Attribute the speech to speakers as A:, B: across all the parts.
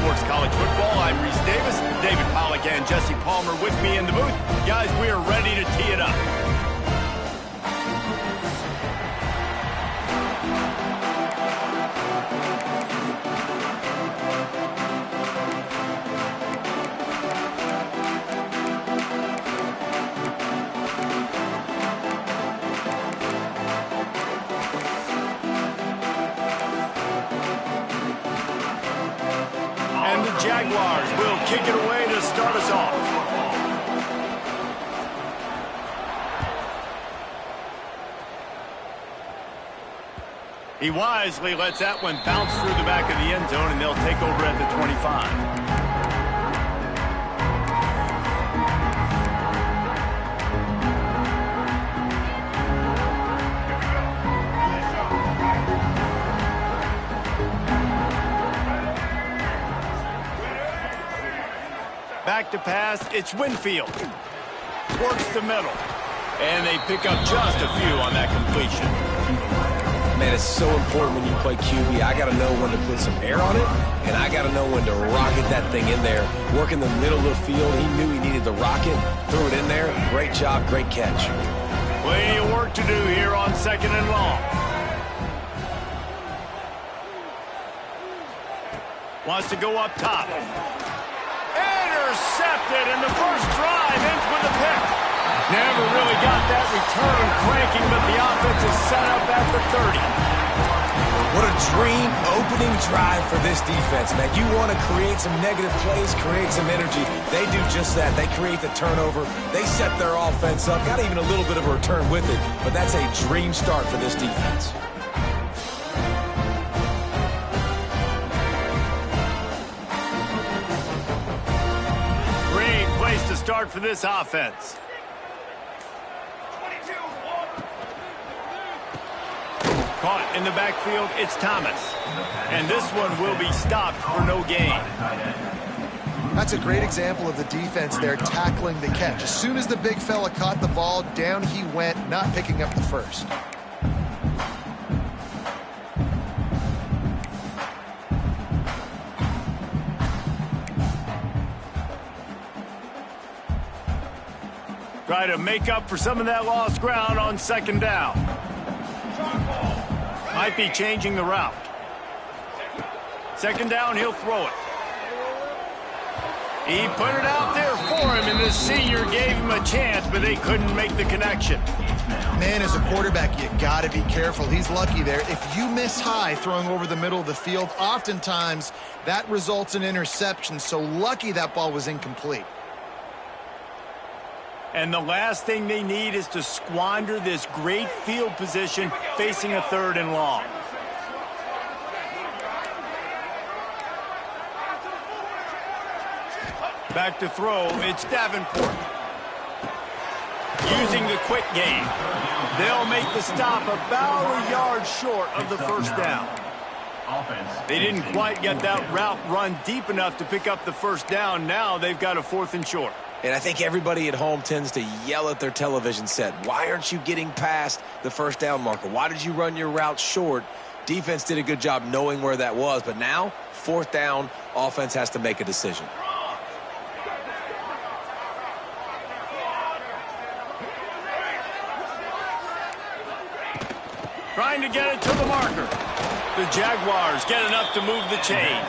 A: Sports College Football. I'm Reese Davis, David Pollack, and Jesse Palmer with me in the booth. Guys, we are ready to tee it up. Jaguars will kick it away to start us off. He wisely lets that one bounce through the back of the end zone, and they'll take over at the 25. Back to pass, it's Winfield. Works the middle. And they pick up just a few on that completion.
B: Man, it's so important when you play QB. I got to know when to put some air on it, and I got to know when to rocket that thing in there. Work in the middle of the field. He knew he needed the rocket. Threw it in there. Great job, great catch.
A: Plenty of work to do here on 2nd and long. Wants to go up top. Intercepted, and the first drive ends with a pick. Never really got that return cranking, but the offense is set up at the 30.
B: What a dream opening drive for this defense, man. You want to create some negative plays, create some energy. They do just that. They create the turnover. They set their offense up. Got even a little bit of a return with it, but that's a dream start for this defense.
A: To start for this offense. Caught in the backfield, it's Thomas. And this one will be stopped for no gain.
C: That's a great example of the defense there tackling the catch. As soon as the big fella caught the ball, down he went, not picking up the first.
A: Try to make up for some of that lost ground on 2nd down. Might be changing the route. 2nd down, he'll throw it. He put it out there for him, and the senior gave him a chance, but they couldn't make the connection.
C: Man, as a quarterback, you got to be careful. He's lucky there. If you miss high throwing over the middle of the field, oftentimes that results in interception. So lucky that ball was incomplete.
A: And the last thing they need is to squander this great field position facing a 3rd and long. Back to throw, it's Davenport. Using the quick game. They'll make the stop about a yard short of the first down. They didn't quite get that route run deep enough to pick up the first down. Now they've got a 4th and short.
B: And I think everybody at home tends to yell at their television set. Why aren't you getting past the first down marker? Why did you run your route short? Defense did a good job knowing where that was. But now, 4th down, offense has to make a decision.
A: Trying to get it to the marker. The Jaguars get enough to move the chains.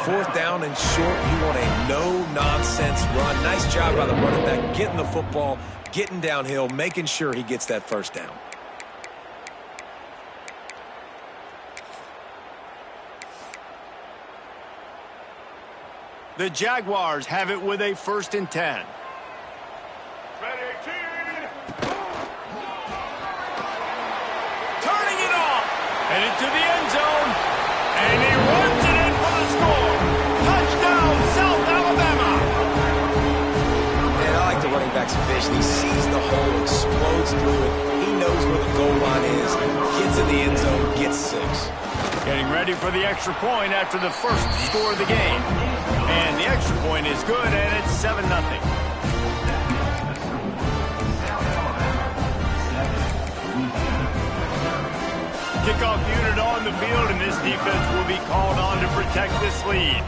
B: 4th down and short, you want a no-nonsense run. Nice job by the running back, getting the football, getting downhill, making sure he gets that first down.
A: The Jaguars have it with a 1st and 10. Turning it off and into the end zone, and he runs it in for the score. Touchdown, South Alabama.
B: Man, I like the running back's vision. He sees the hole, explodes through it. He knows where the goal line is, gets in the end zone, gets 6.
A: Getting ready for the extra point after the first score of the game. And the extra point is good, and it's 7-0. Kickoff unit on the field, and this defense will be called on to protect this lead.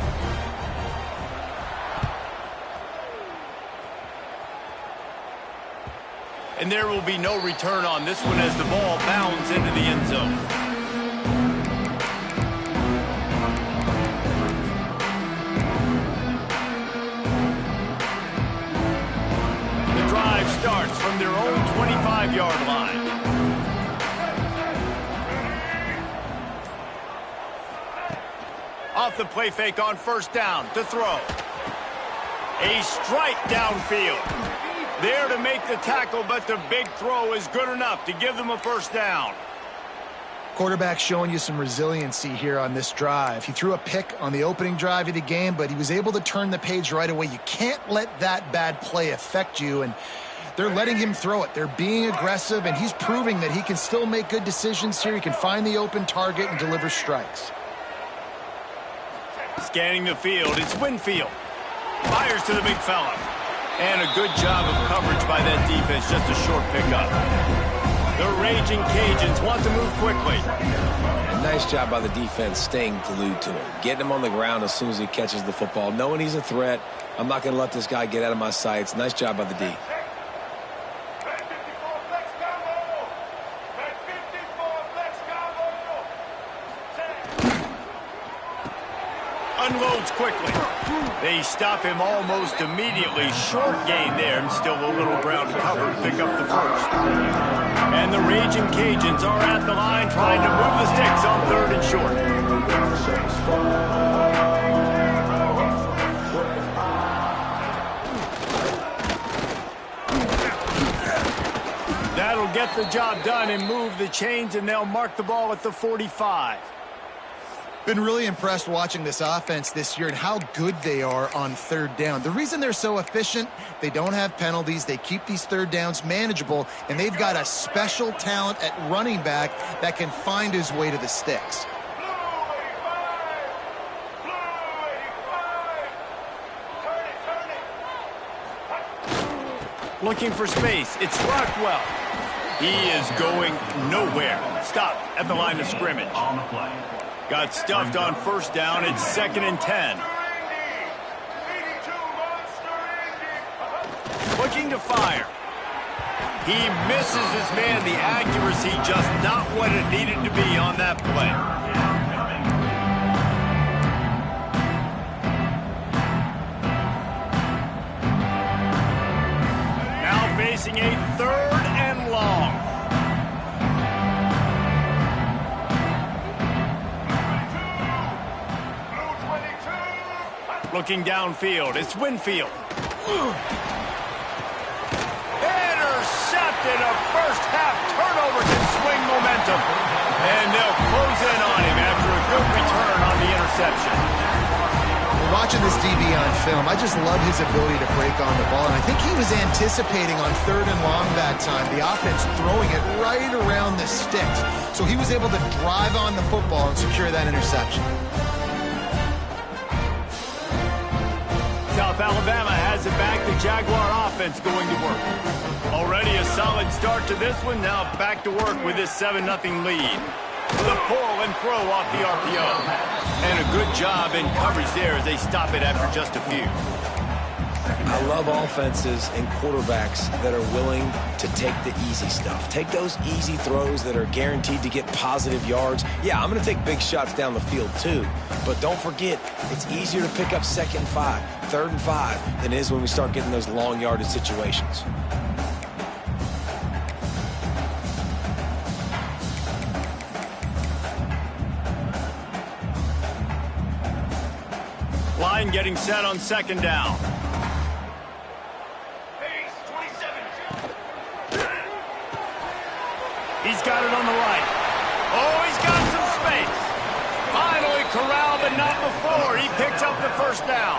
A: And there will be no return on this one as the ball bounds into the end zone. The drive starts from their own 25-yard line. Off the play fake on first down to throw. A strike downfield. There to make the tackle, but the big throw is good enough to give them a first down.
C: Quarterback showing you some resiliency here on this drive. He threw a pick on the opening drive of the game, but he was able to turn the page right away. You can't let that bad play affect you, and they're letting him throw it. They're being aggressive, and he's proving that he can still make good decisions here. He can find the open target and deliver strikes.
A: Scanning the field, it's Winfield. Fires to the big fella. And a good job of coverage by that defense, just a short pickup. The Raging Cajuns want to move quickly.
B: And nice job by the defense staying glued to him. Getting him on the ground as soon as he catches the football. Knowing he's a threat, I'm not going to let this guy get out of my sights. Nice job by the D.
A: Unloads quickly. They stop him almost immediately. Short gain there, and still a little ground cover to pick up the first. And the Raging Cajuns are at the line trying to move the sticks on 3rd and short. That'll get the job done and move the chains, and they'll mark the ball at the 45.
C: Been really impressed watching this offense this year and how good they are on 3rd down. The reason they're so efficient, they don't have penalties. They keep these 3rd downs manageable, and they've got a special talent at running back that can find his way to the sticks.
A: Looking for space. It's Rockwell. He is going nowhere. Stop at the line of scrimmage. On the play. Got stuffed on first down. It's 2nd and 10. Looking to fire. He misses his man. The accuracy just not what it needed to be on that play. Now facing a 3rd and long. Looking downfield, it's Winfield. Intercepted. A first-half turnover can swing momentum. And they'll close in on him after a good return on the interception.
C: Watching this DB on film, I just love his ability to break on the ball. And I think he was anticipating on 3rd and long that time, the offense throwing it right around the sticks. So he was able to drive on the football and secure that interception.
A: South Alabama has it back. The Jaguar offense going to work. Already a solid start to this one. Now back to work with this 7-0 lead. The pull and throw off the RPO. And a good job in coverage there as they stop it after just a few.
B: I love offenses and quarterbacks that are willing to take the easy stuff. Take those easy throws that are guaranteed to get positive yards. Yeah, I'm going to take big shots down the field too. But don't forget, it's easier to pick up 2nd and 5, 3rd and 5 than it is when we start getting those long yardage situations.
A: Line getting set on 2nd down. He's got it on the right. Oh, he's got some space. Finally corralled, but not before. He picks up the first down.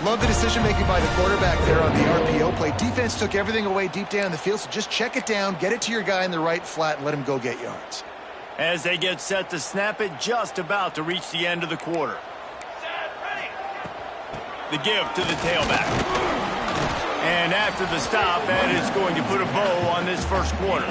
C: Love the decision-making by the quarterback there on the RPO play. Defense took everything away deep down the field, so just check it down, get it to your guy in the right flat, and let him go get yards.
A: As they get set to snap it, just about to reach the end of the quarter. The give to the tailback. And after the stop, that is going to put a bow on this first quarter.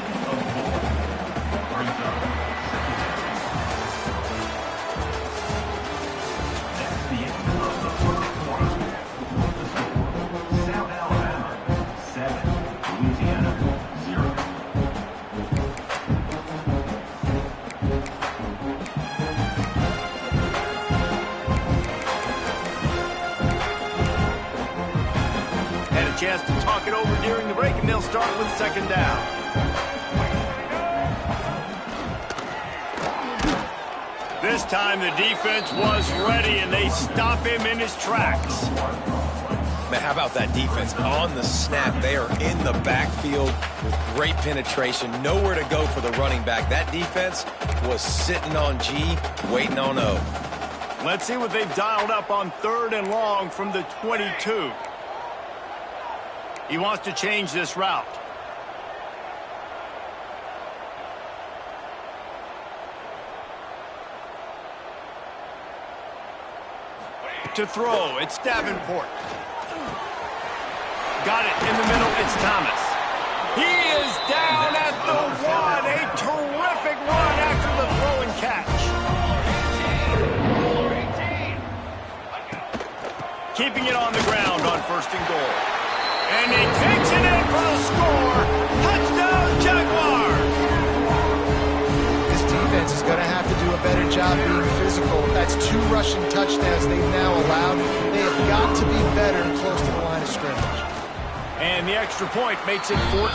A: a chance to talk it over during the break, and they'll start with second down. This time the defense was ready, and they stop him in his tracks.
B: Man, how about that defense on the snap? They are in the backfield with great penetration. Nowhere to go for the running back. That defense was sitting on G, waiting on O.
A: Let's see what they've dialed up on 3rd and long from the 22. He wants to change this route. To throw, it's Davenport. Got it in the middle, it's Thomas. He is down at the 1. A terrific run after the throw and catch. Keeping it on the ground on 1st and goal. And he takes it in for a score. Touchdown, Jaguars!
C: This defense is going to have to do a better job being physical. That's 2 rushing touchdowns they've now allowed. They have got to be better close to the line of scrimmage.
A: And the extra point makes it 14-0.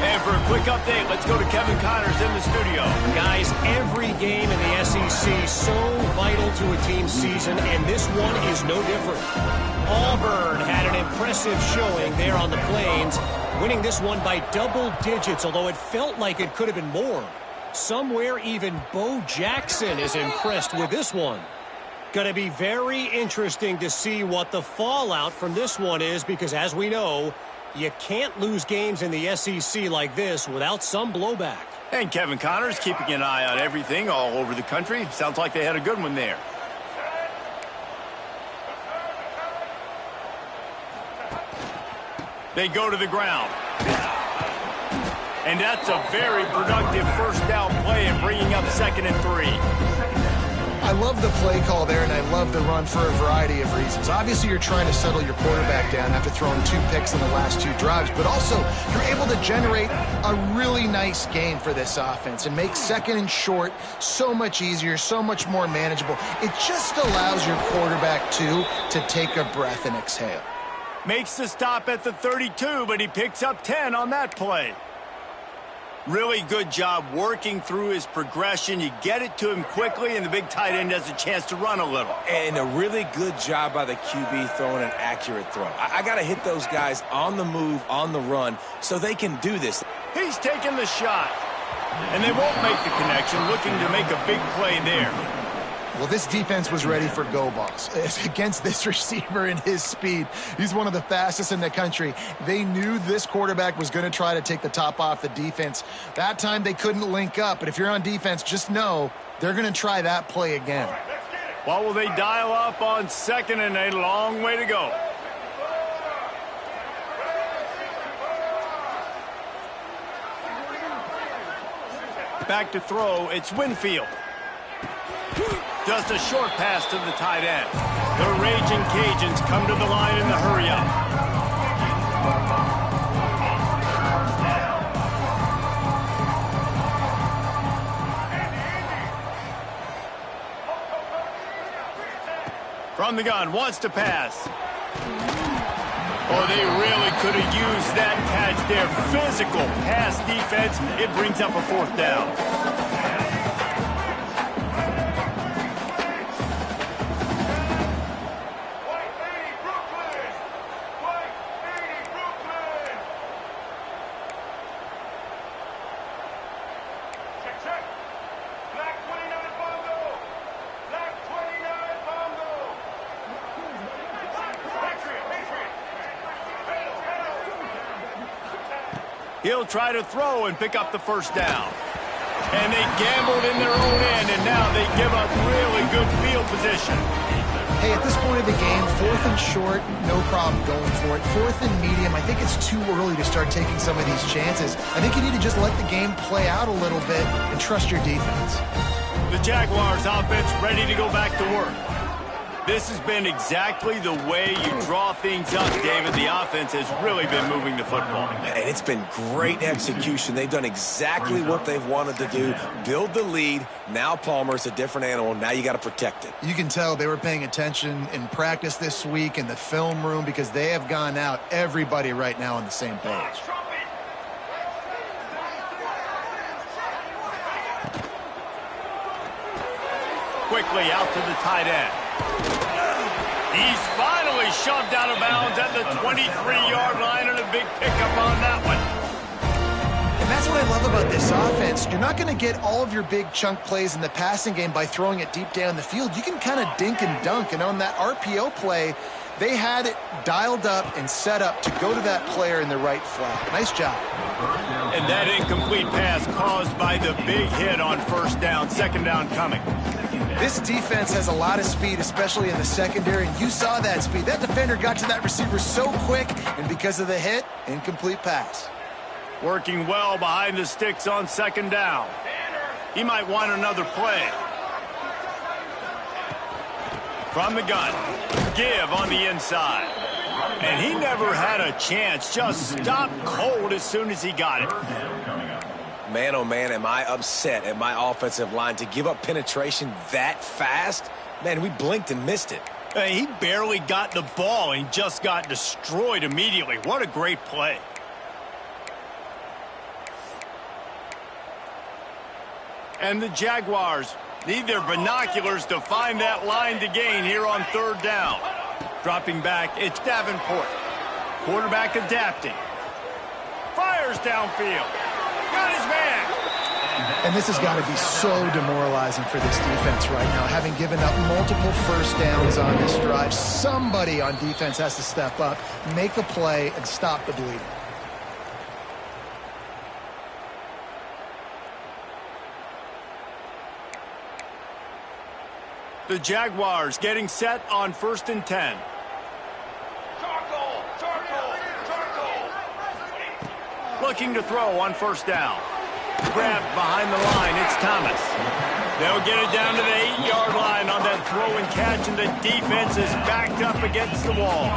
A: And for a quick update, let's go to Kevin Connors in the studio.
D: Guys, every game in the SEC so vital to a team's season, and this one is no different. Auburn had an impressive showing there on the Plains, winning this one by double digits, although it felt like it could have been more. Somewhere even Bo Jackson is impressed with this one. Going to be very interesting to see what the fallout from this one is, because as we know, you can't lose games in the SEC like this without some blowback.
A: And Kevin Connors keeping an eye on everything all over the country. Sounds like they had a good one there. They go to the ground. And that's a very productive 1st down play and bringing up 2nd and 3.
C: I love the play call there, and I love the run for a variety of reasons. Obviously, you're trying to settle your quarterback down after throwing 2 picks in the last 2 drives, but also you're able to generate a really nice game for this offense and make 2nd and short so much easier, so much more manageable. It just allows your quarterback, too, to take a breath and exhale.
A: Makes the stop at the 32, but he picks up 10 on that play. Really good job working through his progression. You get it to him quickly, and the big tight end has a chance to run a little.
B: And a really good job by the QB throwing an accurate throw. I got to hit those guys on the move, on the run, so they can do this.
A: He's taking the shot, and they won't make the connection, looking to make a big play there.
C: Well, this defense was ready for go balls. Against this receiver and his speed, he's one of the fastest in the country. They knew this quarterback was going to try to take the top off the defense. That time they couldn't link up, but if you're on defense, just know they're going to try that play again.
A: What will they dial up on 2nd and a long way to go? Back to throw, it's Winfield. Just a short pass to the tight end. The Raging Cajuns come to the line in the hurry-up. From the gun, wants to pass. Oh, they really could have used that catch there. Physical pass defense. It brings up a 4th down. He'll try to throw and pick up the 1st down. And they gambled in their own end, and now they give up really good field position.
C: Hey, at this point of the game, 4th and short, no problem going for it. 4th and medium, I think it's too early to start taking some of these chances. I think you need to just let the game play out a little bit and trust your defense.
A: The Jaguars offense ready to go back to work. This has been exactly the way you draw things up, David. The offense has really been moving the football.
B: And it's been great execution. They've done exactly what they've wanted to do. Build the lead. Now Palmer's a different animal. Now you got to protect it.
C: You can tell they were paying attention in practice this week in the film room because they have gone out, everybody right now on the same page.
A: Quickly out to the tight end. He's finally shoved out of bounds at the 23-yard line, and a big pickup on that one.
C: And that's what I love about this offense. You're not going to get all of your big chunk plays in the passing game by throwing it deep down the field. You can kind of dink and dunk, and on that RPO play, they had it dialed up and set up to go to that player in the right flat. Nice job.
A: And that incomplete pass caused by the big hit on first down, second down coming.
C: This defense has a lot of speed, especially in the secondary, and you saw that speed. That defender got to that receiver so quick, and because of the hit, incomplete pass.
A: Working well behind the sticks on second down. He might want another play. From the gun, give on the inside. And he never had a chance, just stopped cold as soon as he got it.
B: Man, oh man, am I upset at my offensive line to give up penetration that fast? Man, we blinked and missed it.
A: He barely got the ball and just got destroyed immediately. What a great play. And the Jaguars need their binoculars to find that line to gain here on third down. Dropping back, it's Davenport. Quarterback adapting. Fires downfield. Got his man.
C: And this has got to be so demoralizing for this defense right now. Having given up multiple first downs on this drive, somebody on defense has to step up, make a play, and stop the bleeding.
A: The Jaguars getting set on 1st and 10. Looking to throw on first down. Grabbed behind the line, it's Thomas. They'll get it down to the 8-yard line on that throw and catch, and the defense is backed up against the wall.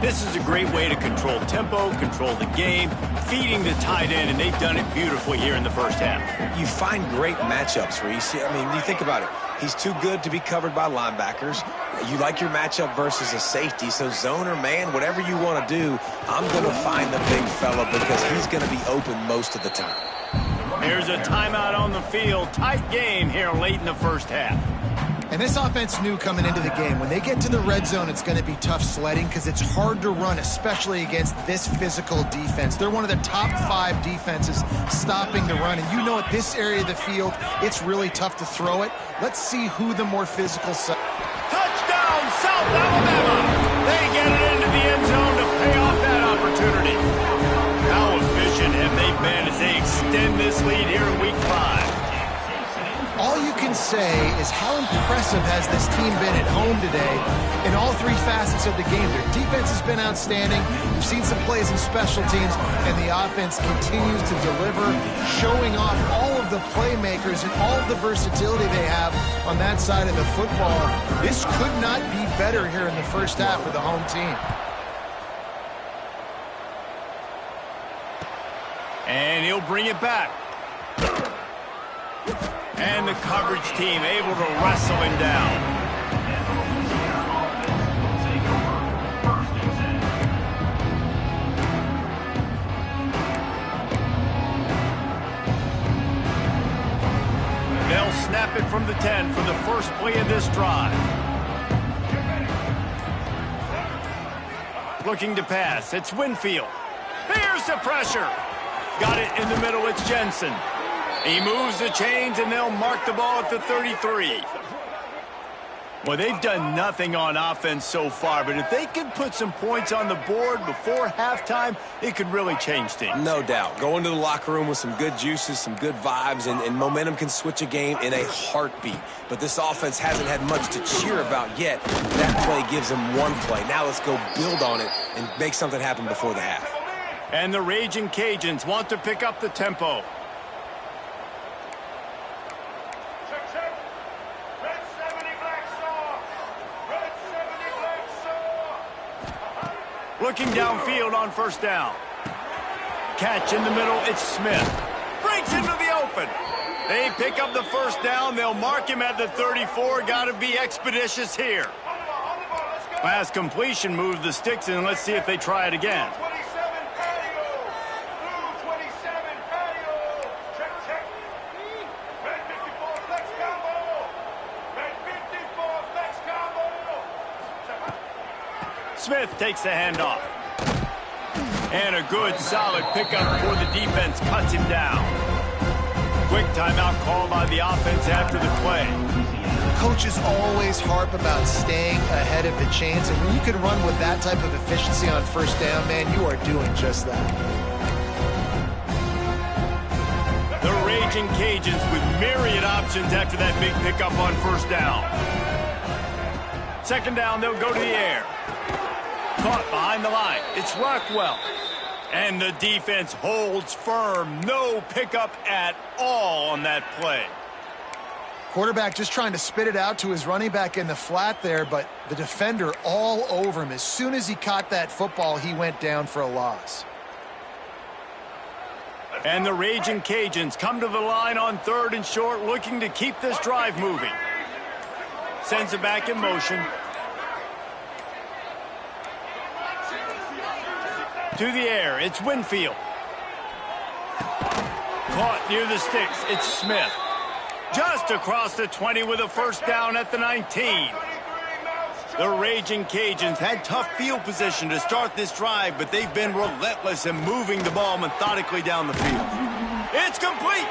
A: This is a great way to control tempo, control the game, feeding the tight end, and they've done it beautifully here in the first half.
B: You find great matchups, Reese. I mean, you think about it. He's too good to be covered by linebackers. You like your matchup versus a safety, so zone or man, whatever you want to do, I'm going to find the big fella because he's going to be open most of the time.
A: Here's a timeout on the field. Tight game here late in the first half.
C: And this offense knew coming into the game, when they get to the red zone, it's going to be tough sledding because it's hard to run, especially against this physical defense. They're one of the top 5 defenses stopping the run. And you know, at this area of the field, it's really tough to throw it. Let's see who the more physical side.
A: Touchdown, South Alabama! They get it into the end zone to pay off that opportunity. How efficient have they been as they extend this lead here in Week 5?
C: All you can say is how impressive has this team been at home today in all 3 facets of the game. Their defense has been outstanding. We've seen some plays in special teams, and the offense continues to deliver, showing off all of the playmakers and all of the versatility they have on that side of the football. This could not be better here in the first half for the home team.
A: And he'll bring it back. And the coverage team able to wrestle him down. They'll snap it from the 10 for the first play of this drive. Looking to pass, it's Winfield. Here's the pressure. Got it in the middle, it's Jensen. He moves the chains, and they'll mark the ball at the 33. Well, they've done nothing on offense so far, but if they can put some points on the board before halftime, it could really change things.
B: No doubt. Go into the locker room with some good juices, some good vibes, and momentum can switch a game in a heartbeat. But this offense hasn't had much to cheer about yet. That play gives them one play. Now let's go build on it and make something happen before the half.
A: And the Raging Cajuns want to pick up the tempo. Looking downfield on first down. Catch in the middle, it's Smith. Breaks into the open. They pick up the first down. They'll mark him at the 34. Got to be expeditious here. Pass completion moves the sticks in. Let's see if they try it again. Smith takes the handoff. And a good, solid pickup before the defense cuts him down. Quick timeout called by the offense after the play.
C: Coaches always harp about staying ahead of the chains, and when you can run with that type of efficiency on first down, man, you are doing just that.
A: The Raging Cajuns with myriad options after that big pickup on first down. Second down, they'll go to the air. Caught behind the line. It's Rockwell. And the defense holds firm. No pickup at all on that play.
C: Quarterback just trying to spit it out to his running back in the flat there, but the defender all over him. As soon as he caught that football, he went down for a loss.
A: And the Raging Cajuns come to the line on 3rd and short, looking to keep this drive moving. Sends it back in motion. To the air, it's Winfield. Caught near the sticks, it's Smith. Just across the 20 with a first down at the 19. The Raging Cajuns had tough field position to start this drive, but they've been relentless in moving the ball methodically down the field. It's complete!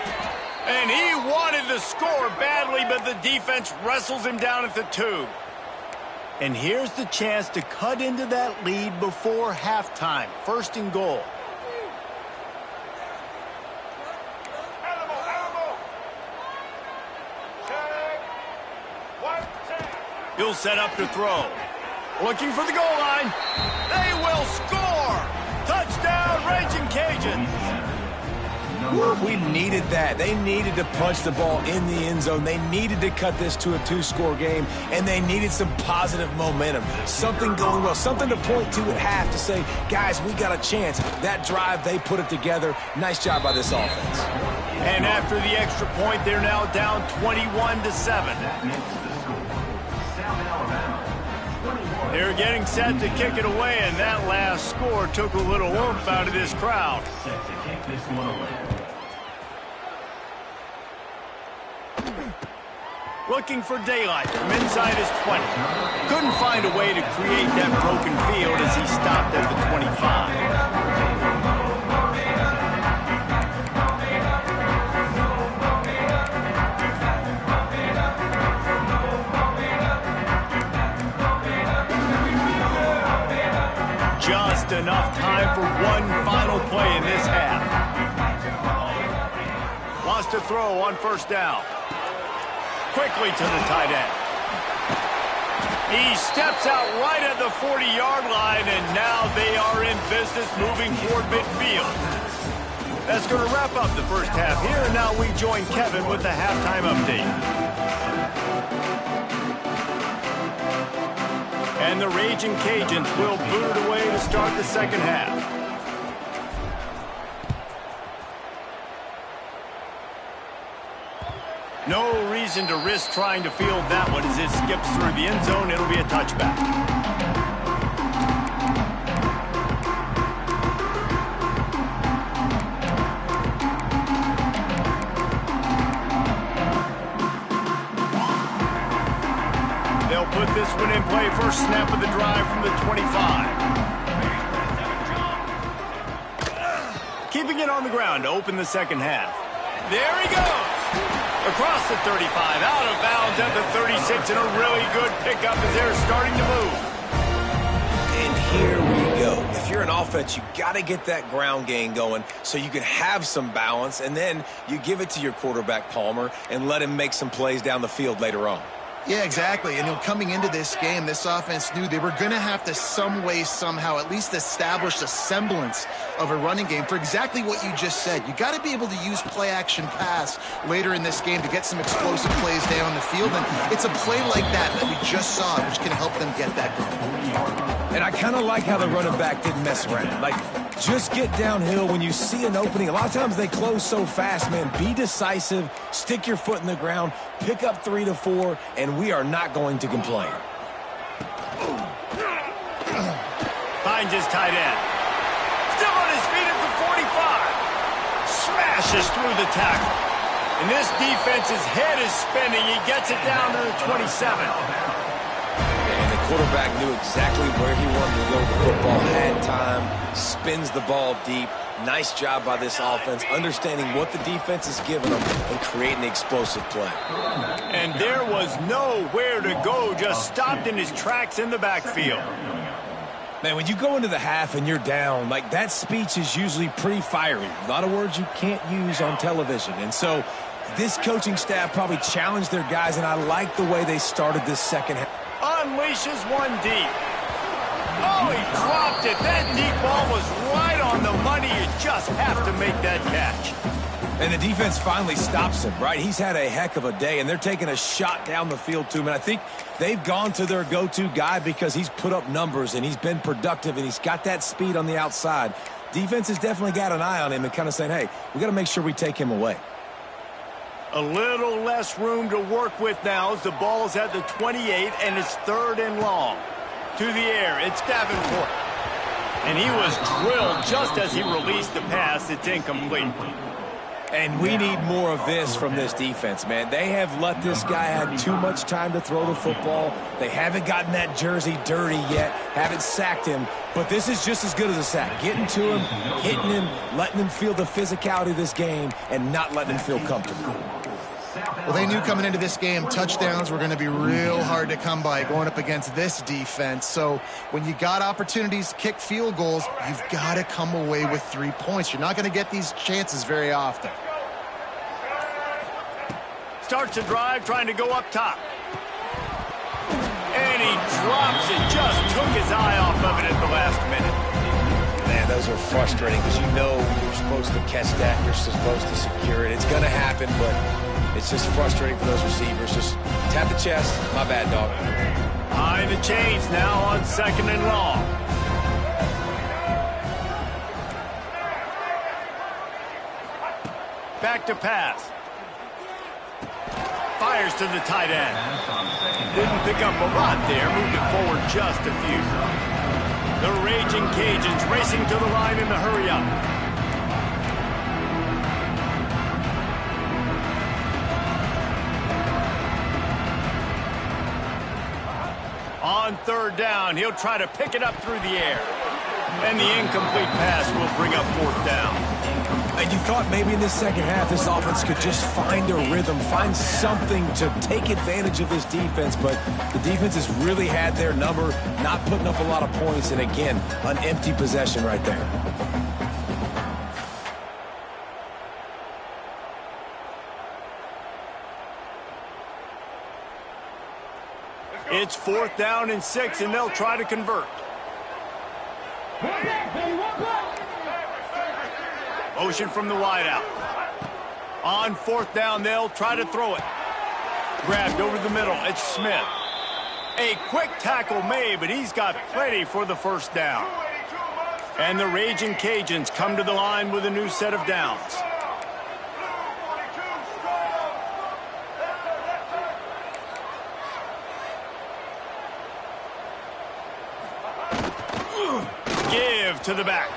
A: And he wanted to score badly, but the defense wrestles him down at the 2. And here's the chance to cut into that lead before halftime. 1st and goal. He'll set up to throw. Looking for the goal line. They will score! Touchdown, Raging Cajuns!
B: We needed that. They needed to punch the ball in the end zone. They needed to cut this to a 2-score game, and they needed some positive momentum. Something going well, something to point to at half to say, guys, we got a chance. That drive, they put it together. Nice job by this offense.
A: And after the extra point, they're now down 21-7. They're getting set to kick it away, and that last score took a little oomph out of this crowd.
E: Set to kick this one away.
A: Looking for daylight from inside his 20. Couldn't find a way to create that broken field as he stopped at the 25. Just enough time for one final play in this half. Lost a throw on first down. Quickly to the tight end. He steps out right at the 40-yard line, and now they are in business moving toward midfield. That's going to wrap up the first half here, and now we join Kevin with the halftime update. And the Raging Cajuns will boot it away to start the second half. No reason to risk trying to field that one as it skips through the end zone. It'll be a touchback. They'll put this one in play. First snap of the drive from the 25. Keeping it on the ground to open the second half. There he goes. Across the 35, out of bounds at the 36, and a really good pickup as they're starting to move.
B: And here we go. If you're an offense, you got to get that ground game going so you can have some balance, and then you give it to your quarterback, Palmer, and let him make some plays down the field later on.
C: Yeah, exactly. And coming into this game, this offense knew they were going to have to some way, somehow, at least establish a semblance of a running game for exactly what you just said. You got to be able to use play-action pass later in this game to get some explosive plays down the field. And it's a play like that we just saw, which can help them get that going.
B: And I kind of like how the running back didn't mess around. Like, just get downhill when you see an opening. A lot of times they close so fast, man. Be decisive, stick your foot in the ground, pick up 3 to 4, and we are not going to complain.
A: Finds his tight end. Still on his feet at the 45. Smashes through the tackle. And this defense's head is spinning. He gets it down to the 27.
B: And the quarterback knew exactly where he wanted to go with the football, had time, spins the ball deep. Nice job by this offense, understanding what the defense is giving them and creating the explosive play.
A: And there was nowhere to go, just stopped in his tracks in the backfield.
B: Man, when you go into the half and you're down, like, that speech is usually pretty fiery. A lot of words you can't use on television. And so this coaching staff probably challenged their guys, and I like the way they started this second half.
A: Unleashes one deep. Oh, he dropped it. That deep ball was right on the money. You just have to make that catch.
B: And the defense finally stops him, right? He's had a heck of a day, and they're taking a shot down the field to him. And I think they've gone to their go-to guy because he's put up numbers, and he's been productive, and he's got that speed on the outside. Defense has definitely got an eye on him and kind of saying, hey, we got to make sure we take him away.
A: A little less room to work with now as the ball's at the 28, and it's 3rd and long. To the air, it's Davenport. And he was drilled just as he released the pass. It's incomplete.
B: And we need more of this from this defense, man. They have let this guy have too much time to throw the football. They haven't gotten that jersey dirty yet, haven't sacked him. But this is just as good as a sack. Getting to him, hitting him, letting him feel the physicality of this game, and not letting him feel comfortable.
C: Well, they knew coming into this game, touchdowns were going to be real hard to come by going up against this defense. So when you got opportunities to kick field goals, you've got to come away with 3 points. You're not going to get these chances very often.
A: Starts a drive trying to go up top. And he drops it. Just took his eye off of it at the last minute.
B: Man, those are frustrating because you know you're supposed to catch that. You're supposed to secure it. It's going to happen, but it's just frustrating for those receivers. Just tap the chest. My bad, dog.
A: Behind the chains now on 2nd and long. Back to pass. Fires to the tight end. Didn't pick up a lot there. Moved it forward just a few. The Raging Cajuns racing to the line in the hurry-up. On 3rd down, he'll try to pick it up through the air. And the incomplete pass will bring up 4th down.
B: And you thought maybe in this second half this offense could just find a rhythm, find something to take advantage of this defense, but the defense has really had their number, not putting up a lot of points, and again, an empty possession right there.
A: It's 4th down and 6, and they'll try to convert. Motion from the wideout. On 4th down, they'll try to throw it. Grabbed over the middle. It's Smith. A quick tackle made, but he's got plenty for the 1st down. And the Raging Cajuns come to the line with a new set of downs. Give to the back.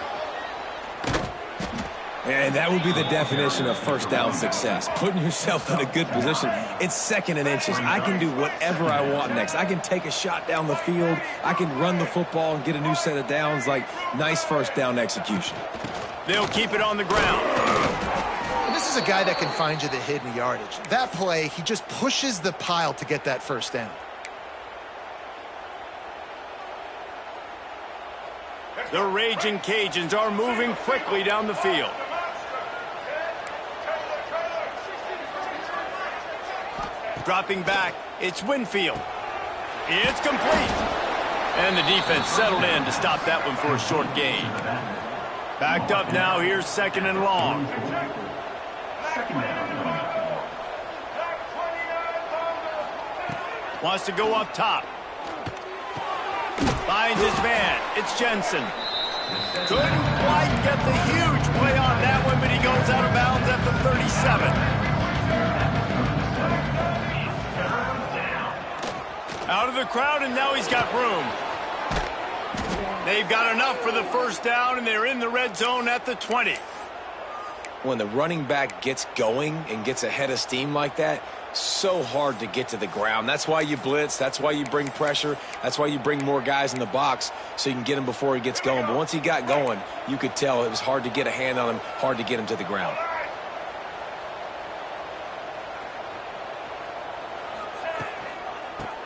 B: And that would be the definition of 1st down success. Putting yourself in a good position. It's 2nd and inches. I can do whatever I want next. I can take a shot down the field. I can run the football and get a new set of downs. Like, nice 1st down execution.
A: They'll keep it on the ground.
C: And this is a guy that can find you the hidden yardage. That play, he just pushes the pile to get that 1st down.
A: The Raging Cajuns are moving quickly down the field. Dropping back, It's Winfield. It's complete. And the defense settled in to stop that one for a short gain. Backed up now. Here's 2nd and long. Wants to go up top. Finds his man. It's Jensen. Couldn't quite get the huge play on that one, but he goes out of bounds at the 37. Out of the crowd, and now he's got room. They've got enough for the first down, and they're in the red zone at the 20.
B: When the running back gets going and gets ahead of steam like that, so hard to get to the ground. That's why you blitz. That's why you bring pressure. That's why you bring more guys in the box so you can get him before he gets going. But once he got going, you could tell it was hard to get a hand on him, hard to get him to the ground.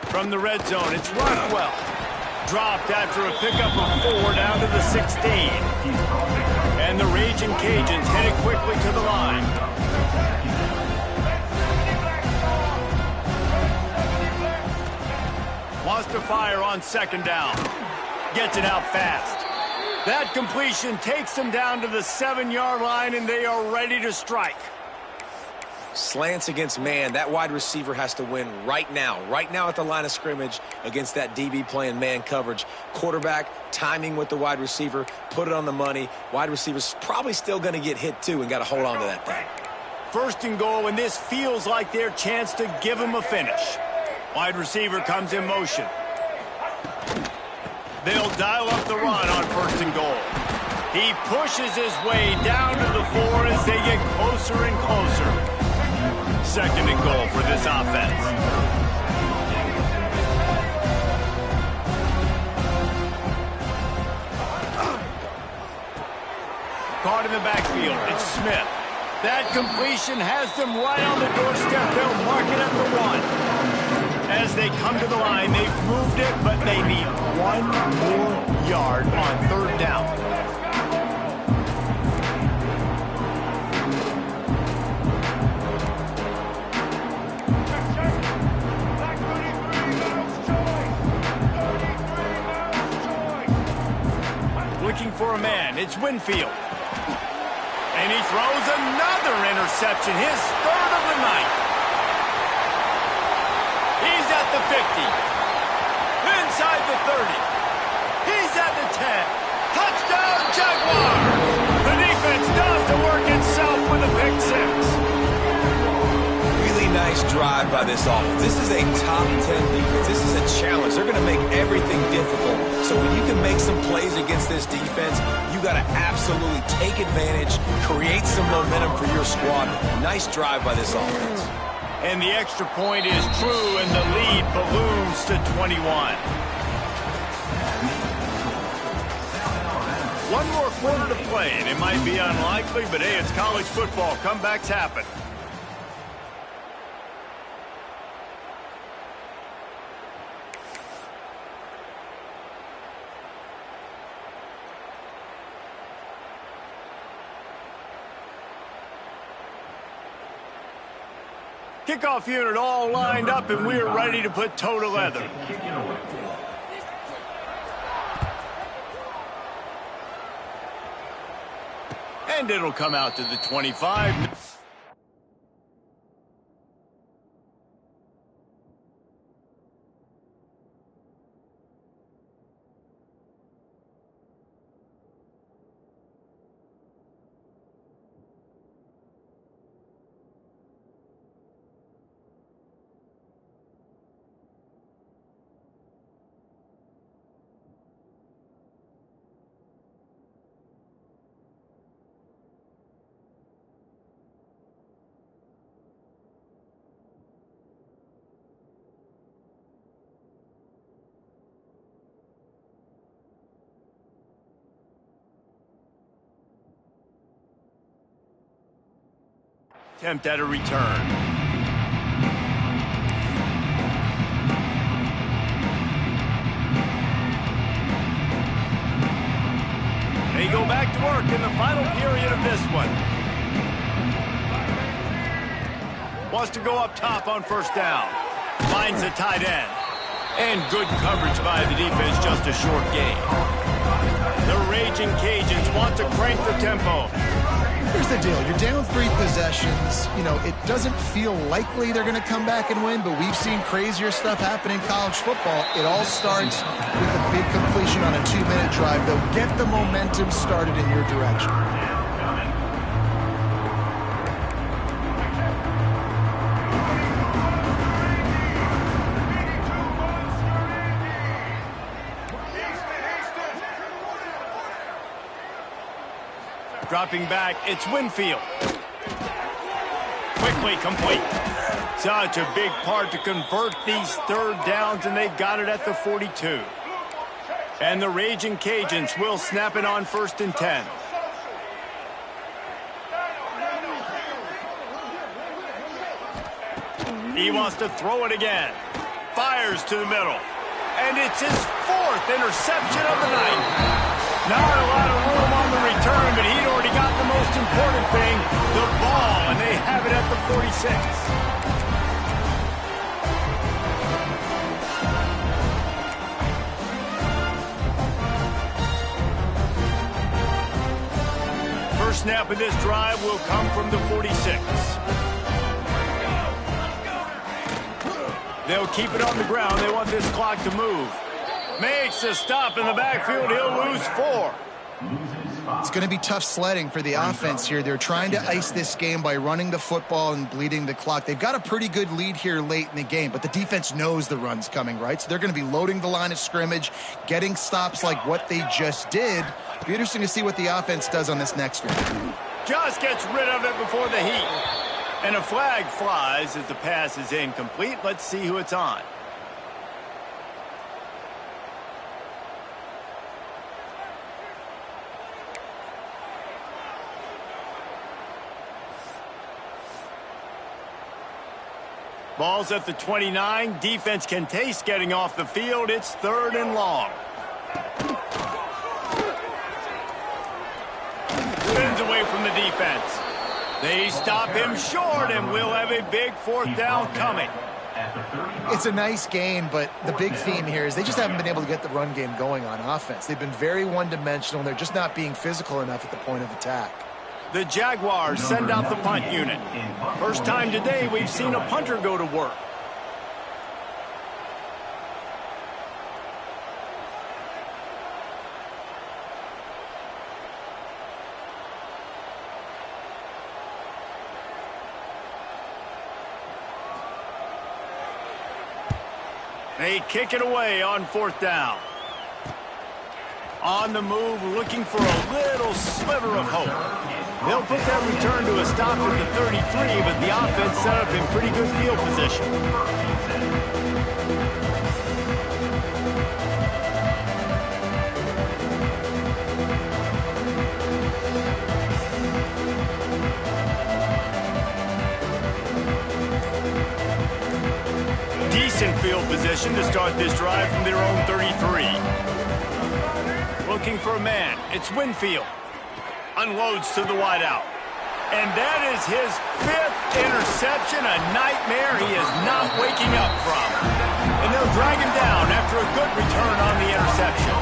A: From the red zone, it's Rockwell. Dropped after a pickup of 4 down to the 16. And the Raging Cajuns headed quickly to the line. Wants to fire on 2nd down. Gets it out fast. That completion takes them down to the 7-yard line, and they are ready to strike.
B: Slants against man, that wide receiver has to win right now at the line of scrimmage against that DB playing man coverage. Quarterback, timing with the wide receiver, put it on the money. Wide receiver's probably still going to get hit too and got to hold on to that thing.
A: 1st and goal, and this feels like their chance to give them a finish. Wide receiver comes in motion. They'll dial up the run on 1st and goal. He pushes his way down to the 4 as they get closer and closer. 2nd and goal for this offense. Caught in the backfield. It's Smith. That completion has them right on the doorstep. They'll mark it at the 1. As they come to the line, they've moved it, but they need 1 more yard on 3rd down. Looking for a man. It's Winfield. And he throws another interception, his 3rd of the night. He's at the 50. Inside the 30. He's at the 10. Touchdown, Jaguars! The defense does the work itself with a pick 6.
B: Really nice drive by this offense. This is a top 10 defense. This is a challenge. They're going to make everything difficult. So when you can make some plays against this defense, you got to absolutely take advantage, create some momentum for your squad. Nice drive by this offense.
A: And the extra point is true, and the lead balloons to 21. One more quarter to play, and it might be unlikely, but hey, it's college football. Comebacks happen. Kickoff unit all lined up, and we're ready to put toe to leather. And it'll come out to the 25. Attempt at a return. They go back to work in the final period of this one. Wants to go up top on 1st down. finds the tight end. And good coverage by the defense, just a short gain. The Raging Cajuns want to crank the tempo.
C: Here's the deal. You're down 3 possessions. You know, it doesn't feel likely they're going to come back and win, but we've seen crazier stuff happen in college football. It all starts with a big completion on a 2-minute drive. They'll get the momentum started in your direction.
A: Dropping back, it's Winfield. Quickly complete. Such a big part to convert these third downs, and they've got it at the 42. And the Raging Cajuns will snap it on 1st and 10. He wants to throw it again. Fires to the middle. And it's his 4th interception of the night. Not a lot of room on the return, but he'd already got the most important thing, the ball, and they have it at the 46. First snap of this drive will come from the 46. They'll keep it on the ground. They want this clock to move. Makes a stop in the backfield. He'll lose 4.
C: It's going to be tough sledding for the offense here. They're trying to ice this game by running the football and bleeding the clock. They've got a pretty good lead here late in the game, but the defense knows the run's coming, right? So they're going to be loading the line of scrimmage, getting stops like what they just did. It'll be interesting to see what the offense does on this next one.
A: Just gets rid of it before the heat. And a flag flies as the pass is incomplete. Let's see who it's on. Ball's at the 29. Defense can taste getting off the field. It's 3rd and long. Spins away from the defense. They stop him short, and we'll have a big 4th down coming.
C: It's a nice game, but the big theme here is they just haven't been able to get the run game going on offense. They've been very one-dimensional, and they're just not being physical enough at the point of attack.
A: The Jaguars send out the punt unit. First time today we've seen a punter go to work. They kick it away on 4th down. On the move, looking for a little sliver of hope. They'll put that return to a stop at the 33, but the offense set up in pretty good field position. Decent field position to start this drive from their own 33. Looking for a man. It's Winfield. Unloads to the wideout. And that is his 5th interception, a nightmare he is not waking up from. And they'll drag him down after a good return on the interception.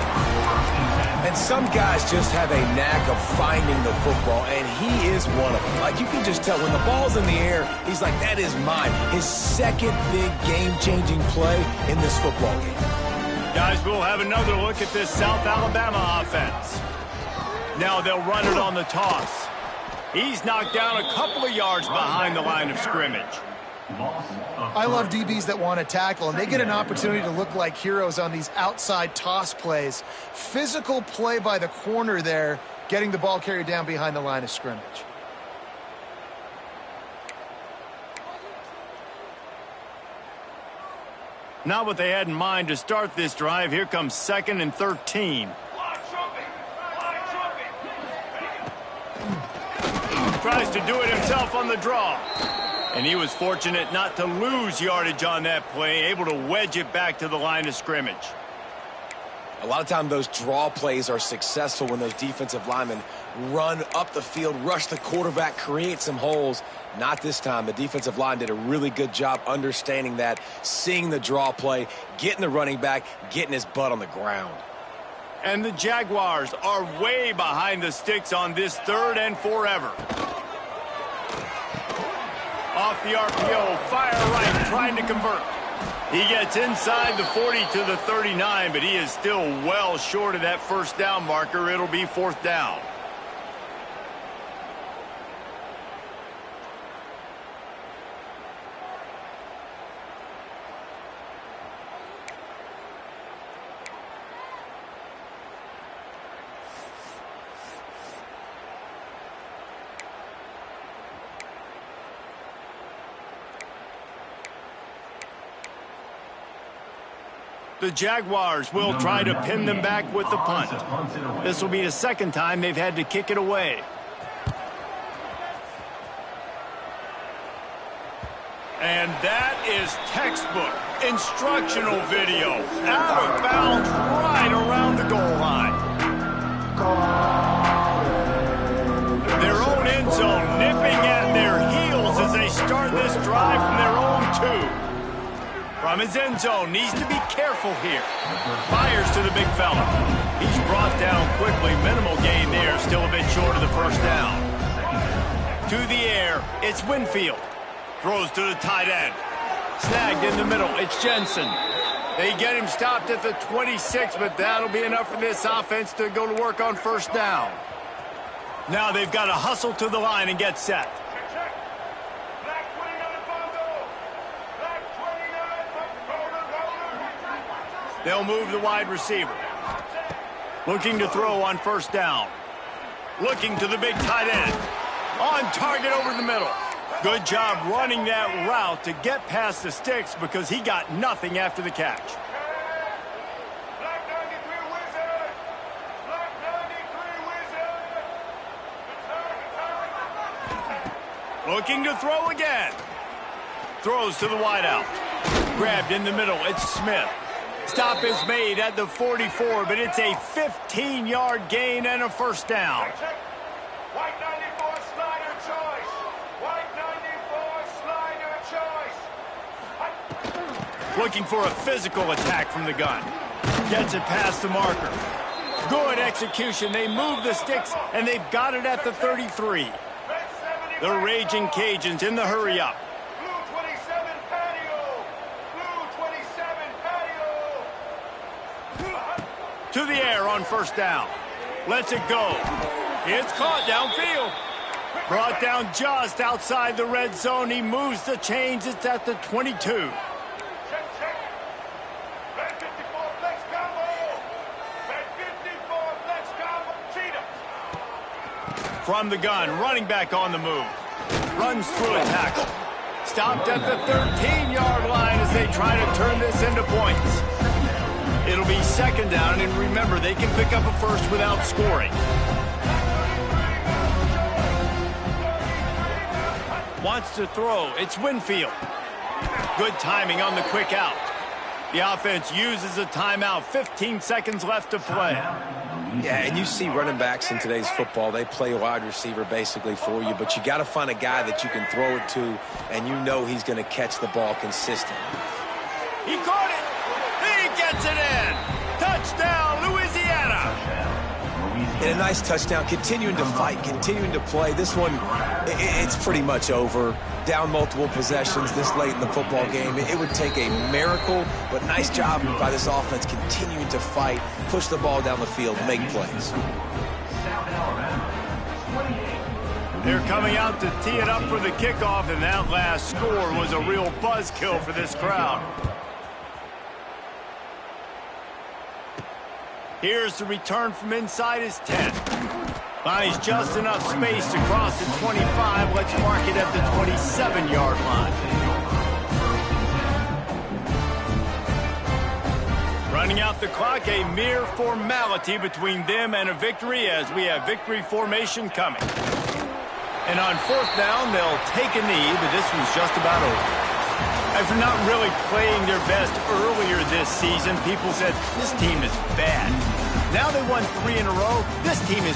B: And some guys just have a knack of finding the football, and he is one of them. Like, you can just tell when the ball's in the air, he's like, that is mine. His 2nd big game-changing play in this football game.
A: Guys, we'll have another look at this South Alabama offense. Now they'll run it on the toss. He's knocked down a couple of yards behind the line of scrimmage.
C: I love DBs that want to tackle, and they get an opportunity to look like heroes on these outside toss plays. Physical play by the corner there, getting the ball carried down behind the line of scrimmage.
A: Not what they had in mind to start this drive. Here comes 2nd and 13. Tries to do it himself on the draw. And he was fortunate not to lose yardage on that play, able to wedge it back to the line of scrimmage.
B: A lot of times those draw plays are successful when those defensive linemen run up the field, rush the quarterback, create some holes. Not this time. The defensive line did a really good job understanding that, seeing the draw play, getting the running back, getting his butt on the ground.
A: And the Jaguars are way behind the sticks on this 3rd and forever. Off the RPO, fire right, trying to convert. He gets inside the 40 to the 39, but he is still well short of that first down marker. It'll be 4th down. The Jaguars will try to pin them back with the punt. This will be the 2nd time they've had to kick it away. And that is textbook instructional video. Out of bounds right around the goal line. Their own end zone nipping at their heels as they start this drive from their own 2. From his end zone, needs to be careful here. Fires to the big fella. He's brought down quickly. Minimal gain there, still a bit short of the first down. To the air, it's Winfield. Throws to the tight end. Snagged in the middle, it's Jensen. They get him stopped at the 26, but that'll be enough for this offense to go to work on first down. Now they've got to hustle to the line and get set. They'll move the wide receiver. Looking to throw on first down. Looking to the big tight end. On target over the middle. Good job running that route to get past the sticks because he got nothing after the catch. Looking to throw again. Throws to the wideout. Grabbed in the middle. It's Smith. Stop is made at the 44, but it's a 15-yard gain and a first down.
F: White 94 slider choice. White 94 slider choice.
A: Looking for a physical attack from the gun. Gets it past the marker. Good execution. They move the sticks, and they've got it at the 33. The Raging Cajuns in the hurry-up. To the air on first down. Lets it go. It's caught downfield. Brought down just outside the red zone. He moves the chains. It's at the 22.
F: Check. Red 54 flex combo. Red 54 flex combo. Cheetah.
A: From the gun, running back on the move. Runs through a tackle. Stopped at the 13-yard line as they try to turn this into points. It'll be 2nd down, and remember, they can pick up a first without scoring. Wants to throw. It's Winfield. Good timing on the quick out. The offense uses a timeout. 15 seconds left to play.
B: Yeah, and you see running backs in today's football, they play wide receiver basically for you, but you got to find a guy that you can throw it to, and you know he's going to catch the ball consistently.
A: He caught it. He gets it in. Touchdown, Louisiana.
B: And a nice touchdown, continuing to fight, continuing to play. This one, it's pretty much over. Down multiple possessions this late in the football game. It would take a miracle, but nice job by this offense continuing to fight, push the ball down the field, make plays.
A: They're coming out to tee it up for the kickoff, and that last score was a real buzzkill for this crowd. Here's the return from inside his 10. Finds just enough space to cross the 25. Let's mark it at the 27-yard line. Running out the clock, a mere formality between them and a victory as we have victory formation coming. And on 4th down, they'll take a knee, but this one's just about over. After not really playing their best earlier this season, people said, this team is bad. Now they won 3 in a row. This team is